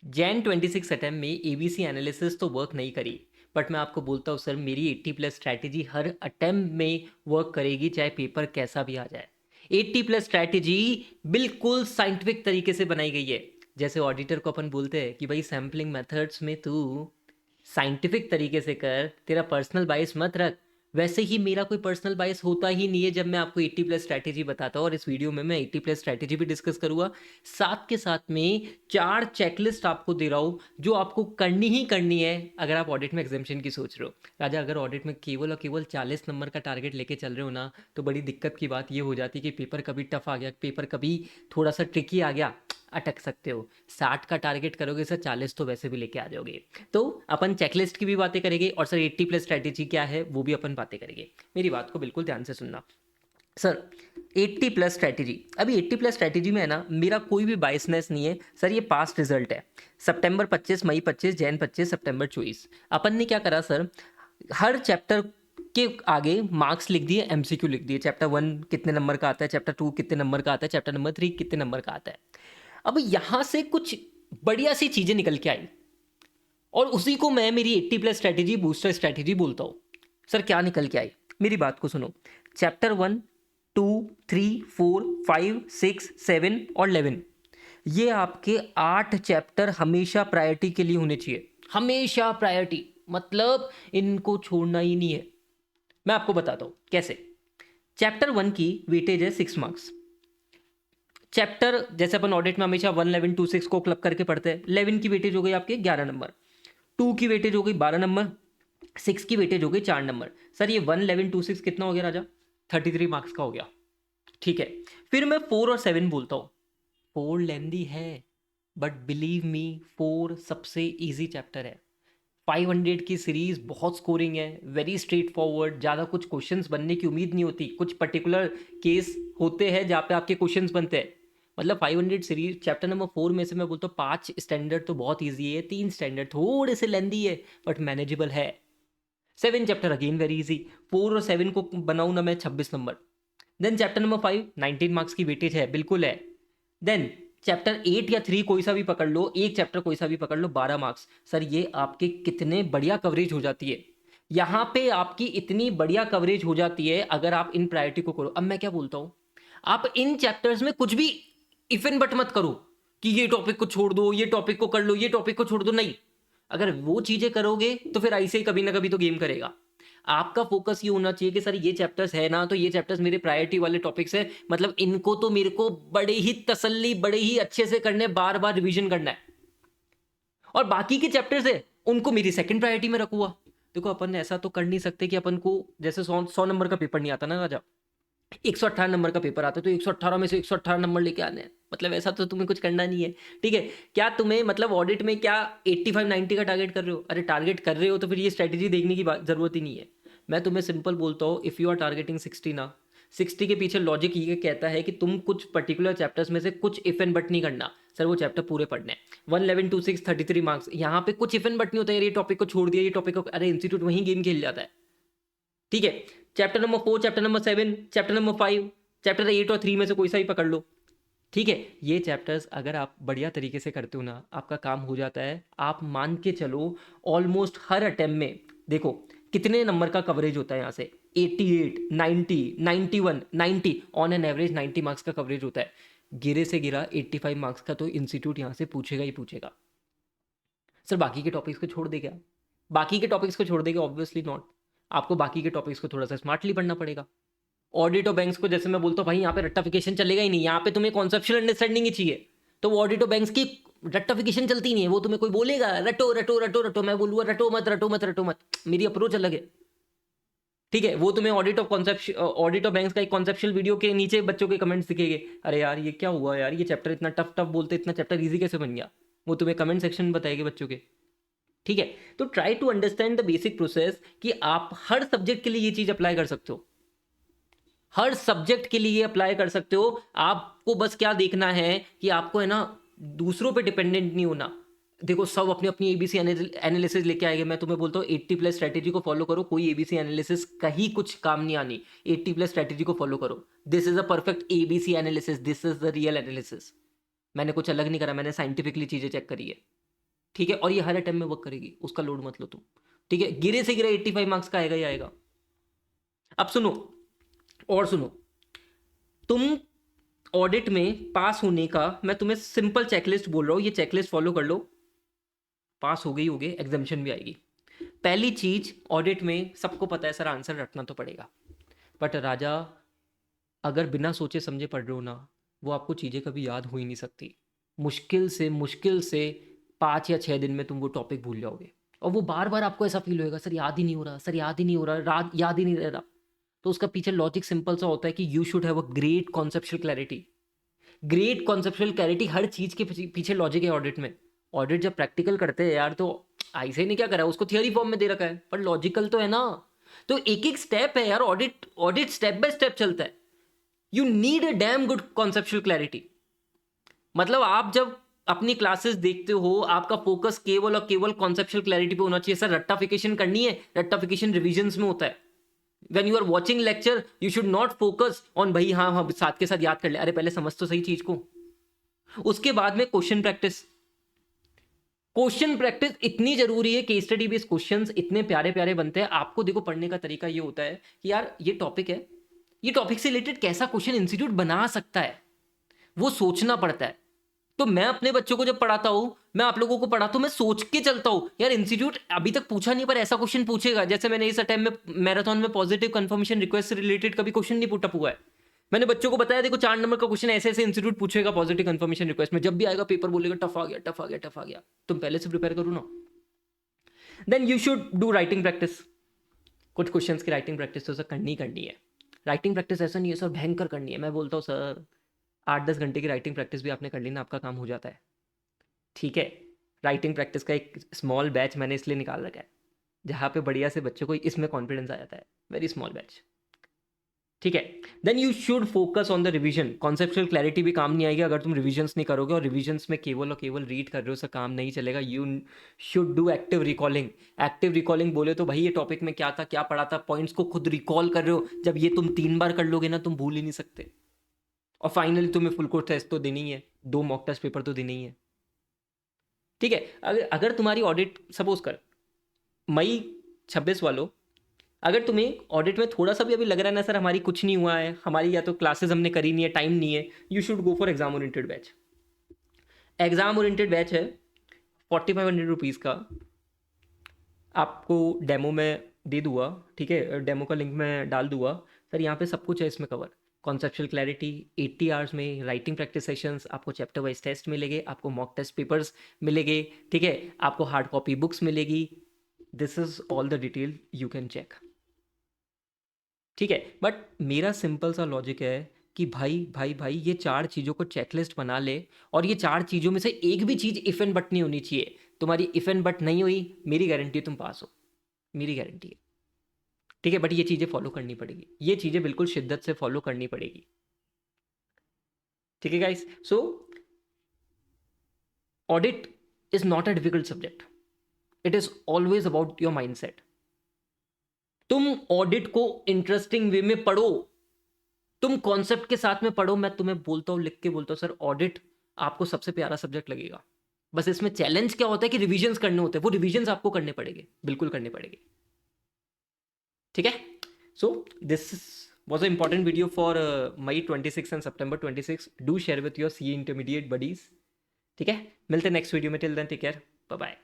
Jain 26 attempt में ABC analysis तो work नहीं करी, बट मैं आपको बोलता हूँ सर, मेरी 80+ स्ट्रैटेजी हर अटेम्प्ट में वर्क करेगी, चाहे पेपर कैसा भी आ जाए। 80+ स्ट्रैटेजी बिल्कुल साइंटिफिक तरीके से बनाई गई है। जैसे ऑडिटर को अपन बोलते हैं कि भाई सैम्पलिंग मेथड्स में तू साइंटिफिक तरीके से कर, तेरा पर्सनल बायस मत रख, वैसे ही मेरा कोई पर्सनल बायस होता ही नहीं है जब मैं आपको 80+ स्ट्रैटेजी बताता हूँ। और इस वीडियो में मैं 80+ स्ट्रैटेजी भी डिस्कस करूँगा, साथ के साथ में 4 चेकलिस्ट आपको दे रहा हूँ जो आपको करनी ही करनी है अगर आप ऑडिट में एग्जामिशन की सोच रहे हो। राजा, अगर ऑडिट में केवल और केवल 40 नंबर का टारगेट लेके चल रहे हो ना, तो बड़ी दिक्कत की बात ये हो जाती है कि पेपर कभी टफ आ गया, पेपर कभी थोड़ा सा ट्रिकी आ गया, अटक सकते हो। 60 का टारगेट करोगे सर, 40 तो वैसे भी लेके आ जाओगे। तो अपन चेकलिस्ट की भी बातें करेंगे और सर 80+ स्ट्रैटेजी क्या है वो भी अपन बातें करेंगे। मेरी बात को बिल्कुल ध्यान से सुनना सर। 80+ स्ट्रैटेजी, अभी 80+ स्ट्रैटेजी में है ना, मेरा कोई भी बायसनेस नहीं है सर, ये पास्ट रिजल्ट है। सितंबर 25, मई 25, जैन 25, सितंबर 24। अपन ने क्या करा सर, हर चैप्टर के आगे मार्क्स लिख दिए, एमसीक्यू लिख दिए। चैप्टर 1 कितने नंबर का आता है, चैप्टर 2 कितने नंबर का आता है, चैप्टर नंबर 3 कितने नंबर का आता है। अब यहां से कुछ बढ़िया सी चीजें निकल के आई और उसी को मैं मेरी 80+ स्ट्रैटेजी, बूस्टर स्ट्रैटेजी बोलता हूं। सर क्या निकल के आई, मेरी बात को सुनो। चैप्टर 1, 2, 3, 4, 5, 6, 7 और 11, ये आपके 8 चैप्टर हमेशा प्रायोरिटी के लिए होने चाहिए। हमेशा प्रायोरिटी, मतलब इनको छोड़ना ही नहीं है। मैं आपको बताता हूं कैसे। चैप्टर 1 की वेटेज है 6 मार्क्स। चैप्टर जैसे अपन ऑडिट में हमेशा 1, 11, 2, 6 को क्लब करके पढ़ते हैं, 11 की वेटेज हो गई आपके 11 नंबर, 2 की वेटेज हो गई 12 नंबर, 6 की वेटेज हो गई 4 नंबर। सर ये 1, 11, 2, 6 कितना हो गया राजा, 33 मार्क्स का हो गया। ठीक है, फिर मैं 4 और 7 बोलता हूँ। 4 लेंदी है, बट बिलीव मी 4 सबसे इजी चैप्टर है। 500 की सीरीज बहुत स्कोरिंग है, वेरी स्ट्रेट फॉरवर्ड, ज़्यादा कुछ क्वेश्चंस बनने की उम्मीद नहीं होती। कुछ पर्टिकुलर केस होते हैं जहाँ पे आपके क्वेश्चंस बनते हैं। मतलब 500 सीरीज चैप्टर नंबर 4 में से मैं बोलता हूँ 5 स्टैंडर्ड तो बहुत ईजी है, 3 स्टैंडर्ड थोड़े से लेंदी है बट मैनेजेबल है। 7 चैप्टर अगेन वेरी इजी, 4 और 7 को बनाऊँ ना मैं 26 number. Then chapter number 5 19 marks की वेटेज है, बिल्कुल है। देन चैप्टर 8 या 3 कोई सा भी पकड़ लो, एक चैप्टर कोई सा भी पकड़ लो, 12 मार्क्स। सर ये आपके कितने बढ़िया कवरेज हो जाती है, यहाँ पे आपकी इतनी बढ़िया कवरेज हो जाती है अगर आप इन प्रायोरिटी को करो। अब मैं क्या बोलता हूँ, आप इन चैप्टर्स में कुछ भी इफ एंड बट मत करो कि ये टॉपिक को छोड़ दो, ये टॉपिक को कर लो, ये टॉपिक को छोड़ दो, नहीं। अगर वो चीजें करोगे तो फिर ऐसे ही कभी ना कभी तो गेम करेगा। आपका फोकस ये होना चाहिए कि सर ये चैप्टर्स है ना, तो ये चैप्टर्स मेरे प्रायोरिटी वाले टॉपिक्स है, मतलब इनको तो मेरे को बड़े ही तसल्ली, बड़े ही अच्छे से करने, बार बार रिवीजन करना है। और बाकी के चैप्टर्स है उनको मेरी सेकंड प्रायोरिटी में रखूंगा। देखो अपन ऐसा तो कर नहीं सकते कि अपन को जैसे 100 नंबर का पेपर नहीं आता ना राजा, 118 नंबर का पेपर आता है तो 118 में से 118 नंबर लेके आने हैं, मतलब ऐसा तो तुम्हें कुछ करना नहीं है। ठीक है, क्या तुम्हें मतलब ऑडिट में क्या 85 90 का टारगेट कर रहे हो? अरे टारगेट कर रहे हो तो फिर ये स्ट्रैटेजी देखने की जरूरत ही नहीं है। मैं तुम्हें सिंपल बोलता हूँ, इफ़ यू आर टारगेटिंग 60 ना, 60 के पीछे लॉजिक ये कहता है कि तुम कुछ पर्टिकुलर चैप्टर्स में से कुछ इफ एंड बट नहीं करना। सर वो चैप्टर पूरे पढ़ने हैं। 1, 11, 2, 6, 33 मार्क्स, यहाँ पे कुछ इफ एंड बट नहीं होता है, ये टॉपिक को छोड़ दिया, ये टॉपिक को, अरे इंस्टीट्यूट वहीं गेम खेल जाता है। ठीक है, chapter number 4, chapter number 7, chapter number 5, chapter 8 और 3 में से कोई सा ही पकड़ लो। ठीक है, ये चैप्टर्स अगर आप बढ़िया तरीके से करते हो ना, आपका काम हो जाता है। आप मान के चलो ऑलमोस्ट हर अटेम्प्ट में देखो कितने नंबर का कवरेज होता है यहाँ से, 88, 90, 91, 90, ऑन एन एवरेज 90 मार्क्स का कवरेज होता है। गिरे से गिरा 85 मार्क्स का तो इंस्टीट्यूट यहाँ से पूछेगा ही पूछेगा। सर बाकी के टॉपिक्स को छोड़ दे क्या? बाकी के टॉपिक्स को छोड़ देगा? Obviously not. आपको बाकी के टॉपिक्स को थोड़ा सा स्मार्टली पढ़ना पड़ेगा। ऑडिट और बैंक्स को जैसे मैं बोलता हूँ भाई यहाँ पे रट्टाफिकेशन चलेगा ही नहीं, यहाँ पे तुम्हें कॉन्सेप्चुअल अंडरस्टैंडिंग ही चाहिए। तो वो ऑडिट और बैंक्स की रट्टाफिकेशन चलती नहीं है, वो तुम्हें कोई बोलेगा रटो रटो रटो रटो, मैं बोलूँगा रटो मत रटो मत रटो मत, मेरी अप्रोच अलग है। ठीक है, वो तुम्हें ऑडिट ऑफ बैंक्स का एक कॉन्सेप्चुअल वीडियो के नीचे बच्चों के कमेंट्स दिखेंगे, अरे यार ये क्या हुआ यार, ये चैप्टर इतना टफ टफ बोलते, इतना चैप्टर इजी कैसे बन गया, वो तुम्हें कमेंट सेक्शन में बताएंगे बच्चों के। ठीक है, तो try to understand the basic process कि आप हर सब्जेक्ट के लिए ये चीज अप्लाई कर सकते हो, हर सब्जेक्ट के लिए अप्लाई कर सकते हो। आपको बस क्या देखना है कि आपको है ना दूसरों पे डिपेंडेंट नहीं होना। देखो सब अपनी अपनी एबीसी एनालिसिस लेके आएंगे, मैं तुम्हें बोलता हूँ 80+ स्ट्रेटेजी को फॉलो करो, कोई एबीसी एनालिसिस कहीं कुछ काम नहीं आनी। 80+ स्ट्रेटेजी को फॉलो करो, this is a perfect ABC analysis, this is the real analysis. मैंने कुछ अलग नहीं करा, मैंने साइंटिफिकली चीजें चेक करी है। ठीक है, और ये हर अटेम्प्ट में वर्क करेगी, उसका लोड मत लो तुम, ठीक है। गिरे से गिरे 85 मार्क्स का आएगा ही आएगा। अब सुनो, और सुनो, तुम ऑडिट में पास होने का मैं तुम्हें सिंपल चेकलिस्ट बोल रहा हूं, ये चेकलिस्ट फॉलो कर लो, पास हो गई होगे, एग्जामिशन भी आएगी। पहली चीज, ऑडिट में सबको पता है सर आंसर रटना तो पड़ेगा, बट राजा अगर बिना सोचे समझे पढ़ रहे हो ना, वो आपको चीज़ें कभी याद हो ही नहीं सकती। मुश्किल से 5 या 6 दिन में तुम वो टॉपिक भूल जाओगे, और वो बार बार आपको ऐसा फील होएगा, सर याद ही नहीं हो रहा, सर याद ही नहीं हो रहा, रात याद ही नहीं रह रहा। तो उसका पीछे लॉजिक सिंपल सा होता है कि you should have a great conceptual clarity. Great conceptual clarity हर चीज़ के पीछे लॉजिक है ऑडिट में। ऑडिट जब प्रैक्टिकल करते हैं यार, तो ऐसे ही नहीं क्या करा है, उसको थियोरी फॉर्म में दे रखा है, पर लॉजिकल तो है ना। तो एक एक स्टेप है यार, audit audit step by step चलता है। You need a damn good conceptual clarity. मतलब आप जब अपनी क्लासेस देखते हो, आपका फोकस केवल और केवल कॉन्सेप्चुअल क्लैरिटी पे होना चाहिए। सर रट्टाफिकेशन करनी है, रट्टाफिकेशन रिविजन्स में होता है। When you are watching lecture, you should not focus on भाई हाँ हाँ साथ के साथ याद कर ले, अरे पहले समझ तो सही चीज को। उसके बाद में क्वेश्चन प्रैक्टिस। क्वेश्चन प्रैक्टिस इतनी जरूरी है, केस स्टडी बेस्ड क्वेश्चंस इतने प्यारे प्यारे बनते हैं। आपको देखो पढ़ने का तरीका ये होता है कि यार ये टॉपिक है, ये टॉपिक से रिलेटेड कैसा क्वेश्चन इंस्टीट्यूट बना सकता है, वो सोचना पड़ता है। तो मैं अपने बच्चों को जब पढ़ाता हूं, मैं आप लोगों को पढ़ाता हूं, मैं सोच के चलता हूं यार इंस्टीट्यूट अभी तक पूछा नहीं पर ऐसा क्वेश्चन पूछेगा। जैसे मैंने इस अटेम्प्ट में मैराथन में पॉजिटिव कंफर्मेशन रिक्वेस्ट से रिलेटेड कभी क्वेश्चन नहीं पुटअप हुआ है। मैंने बच्चों को बताया देखो 4 नंबर का क्वेश्चन ऐसे ऐसे इंस्टीट्यूट पूछेगा पॉजिटिव कंफर्मेशन रिक्वेस्ट में, जब भी आएगा पेपर बोलेगा टफ आ गया टफ आ गया टफ आ गया। तुम पहले से प्रिपेयर करो ना। Then you should do writing practice. कुछ क्वेश्चंस की राइटिंग प्रैक्टिस तो सर करनी है। राइटिंग प्रैक्टिस ऐसा नहीं है सर भयंकर करनी है, मैं बोलता हूँ सर 8-10 घंटे की राइटिंग प्रैक्टिस भी आपने कर ली ना, आपका काम हो जाता है, ठीक है। राइटिंग प्रैक्टिस का एक स्मॉल बैच मैंने इसलिए निकाल रखा है जहाँ पे बढ़िया से बच्चों को इसमें कॉन्फिडेंस आ जाता है, वेरी स्मॉल बैच, ठीक है। Then you should focus on the revision. Conceptual clarity भी काम नहीं आएगी अगर तुम रिविजन्स नहीं करोगे, और रिविजन्स में केवल और केवल रीड कर रहे हो उससे काम नहीं चलेगा। You should do active recalling. Active recalling बोले तो भाई ये टॉपिक में क्या था, क्या पढ़ा था, पॉइंट्स को खुद रिकॉल कर रहे हो। जब ये तुम 3 बार कर लोगे ना, तुम भूल ही नहीं सकते। और फाइनली तुम्हें फुल कोर्स टेस्ट तो देनी ही है, 2 मॉक टेस्ट पेपर तो देनी ही है, ठीक है। अगर तुम्हारी ऑडिट सपोज कर मई 26 वालों, अगर तुम्हें ऑडिट में थोड़ा सा भी अभी लग रहा है ना सर हमारी कुछ नहीं हुआ है, हमारी या तो क्लासेस हमने करी नहीं है, टाइम नहीं है, you should go for exam oriented batch. Exam oriented batch है 4500 रुपीज़ का, आपको डेमो में दे दूंगा, ठीक है, डेमो का लिंक मैं डाल दूंगा। सर यहाँ पे सब कुछ है इसमें कवर। कॉन्सेप्चुअल क्लैरिटी 80 आवर्स में, राइटिंग प्रैक्टिस सेशंस, आपको चैप्टर वाइज टेस्ट मिलेंगे, आपको मॉक टेस्ट पेपर्स मिलेंगे, ठीक है, आपको हार्ड कॉपी बुक्स मिलेगी। This is all the detail you can check, ठीक है। बट मेरा सिंपल सा लॉजिक है कि भाई भाई भाई ये 4 चीज़ों को चेकलिस्ट बना ले, और ये 4 चीज़ों में से एक भी चीज़ इफ एंड बट नहीं होनी चाहिए। तुम्हारी इफ एंड बट नहीं हुई, मेरी गारंटी है तुम पास हो, मेरी गारंटी है, ठीक है। बट ये चीज़ें फॉलो करनी पड़ेगी, ये चीज़ें बिल्कुल शिद्दत से फॉलो करनी पड़ेगी, ठीक है guys. So audit is not a difficult subject, it is always about your mindset. तुम ऑडिट को इंटरेस्टिंग वे में पढ़ो, तुम कॉन्सेप्ट के साथ में पढ़ो। मैं तुम्हें बोलता हूँ, लिख के बोलता हूँ, सर ऑडिट आपको सबसे प्यारा सब्जेक्ट लगेगा। बस इसमें चैलेंज क्या होता है कि रिविजन्स करने होते हैं, वो रिविजन्स आपको करने पड़ेंगे, बिल्कुल करने पड़ेंगे, ठीक है। So this was an important video for May 26 and September 26. Do share with your CA intermediate buddies, ठीक है। मिलते हैं नेक्स्ट वीडियो में, till then take care, bye bye.